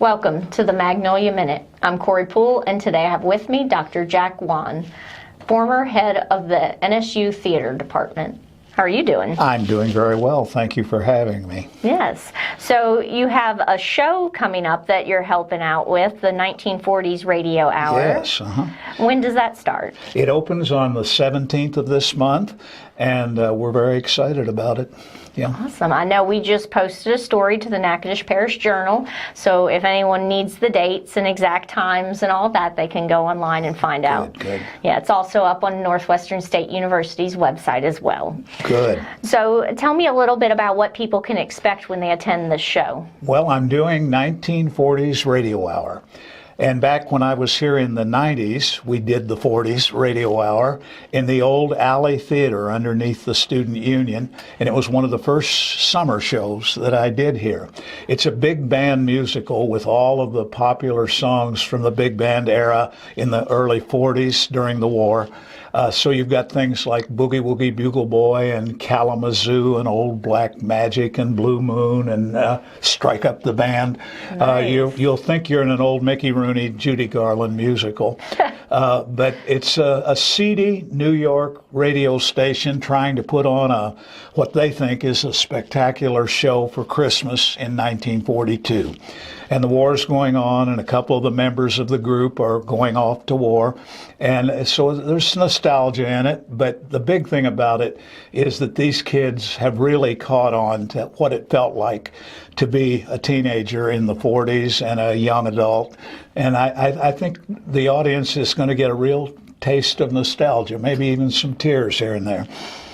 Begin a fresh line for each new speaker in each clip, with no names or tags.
Welcome to the Magnolia Minute. I'm Corey Poole, and today I have with me Dr. Jack Wann, former head of the NSU Theater Department. How are you doing?
I'm doing very well. Thank you for having me.
Yes. So you have a show coming up that you're helping out with, the 1940s Radio Hour.
Yes.
When does that start?
It opens on the 17th of this month, and we're very excited about it. Yeah.
Awesome. I know we just posted a story to the Natchitoches Parish Journal, so if anyone needs the dates and exact times and all that, they can go online and find out.
Good.
Yeah, it's also up on Northwestern State University's website as well.
Good.
So tell me a little bit about what people can expect when they attend this show.
Well, I'm doing 1940s Radio Hour. And back when I was here in the 90s, we did the 40s Radio Hour in the old Alley Theater underneath the Student Union, and it was one of the first summer shows that I did here. It's a big band musical with all of the popular songs from the big band era in the early 40s during the war. So you've got things like Boogie Woogie Bugle Boy and Kalamazoo and Old Black Magic and Blue Moon and Strike Up the Band.
Nice.
You'll think you're in an old Mickey Rooney, Judy Garland musical. But it's a seedy New York radio station trying to put on what they think is a spectacular show for Christmas in 1942. And the war is going on, and a couple of the members of the group are going off to war. And so there's nostalgia in it, but the big thing about it is that these kids have really caught on to what it felt like to be a teenager in the 40s and a young adult. And I think the audience is going to get a real taste of nostalgia, maybe even some tears here and there.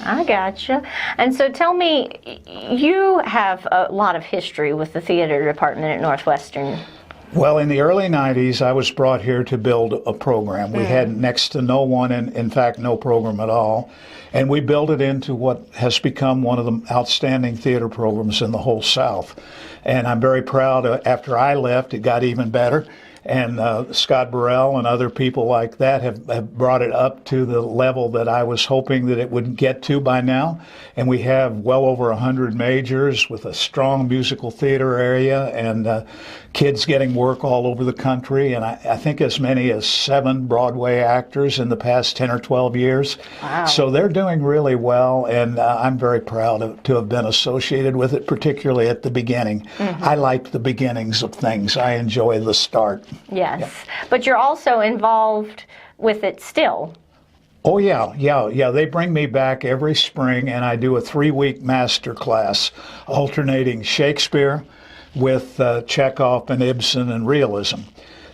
I gotcha. And so tell me, you have a lot of history with the theater department at Northwestern.
Well, in the early 90s, I was brought here to build a program. We had next to no one, and in fact, no program at all. And we built it into what has become one of the outstanding theater programs in the whole South. And I'm very proud, after I left, it got even better. And Scott Burrell and other people like that have brought it up to the level that I was hoping that it would get to by now. And we have well over 100 majors with a strong musical theater area and kids getting work all over the country. And I think as many as 7 Broadway actors in the past 10 or 12 years.
Wow.
So they're doing really well, and I'm very proud to have been associated with it, particularly at the beginning. I like the beginnings of things. I enjoy the start.
Yes.
Yeah.
But you're also involved with it still.
Oh, yeah. They bring me back every spring, and I do a 3-week master class alternating Shakespeare with Chekhov and Ibsen and realism.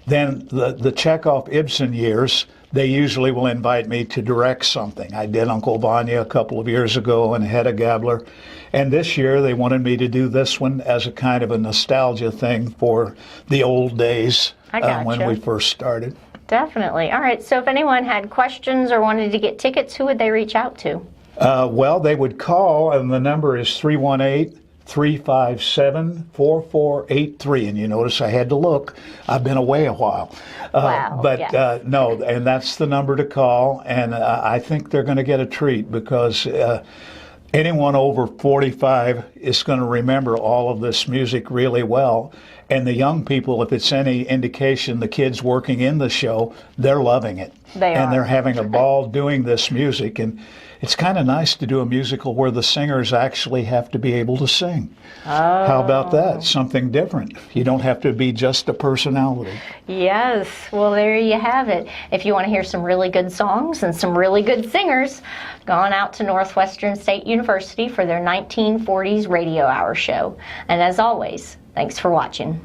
Then the Chekhov-Ibsen years, they usually will invite me to direct something. I did Uncle Vanya a couple of years ago and Hedda Gabler. And this year they wanted me to do this one as a kind of a nostalgia thing for the old days when we first started.
Definitely. All right. So if anyone had questions or wanted to get tickets, who would they reach out to?
Well, they would call, and the number is 318-357-4483. And you notice I had to look. I've been away a while.
Wow.
But
yes.
no, and that's the number to call. And I think they're going to get a treat because anyone over 45 is going to remember all of this music really well. And the young people, if it's any indication, the kids working in the show, they're loving it. And they're having a ball doing this music. And it's kind of nice to do a musical where the singers actually have to be able to sing. Oh. How about that? Something different. You don't have to be just a personality.
Yes. Well, there you have it. If you want to hear some really good songs and some really good singers, go on out to Northwestern State University for their 1940s Radio Hour show. And as always, thanks for watching.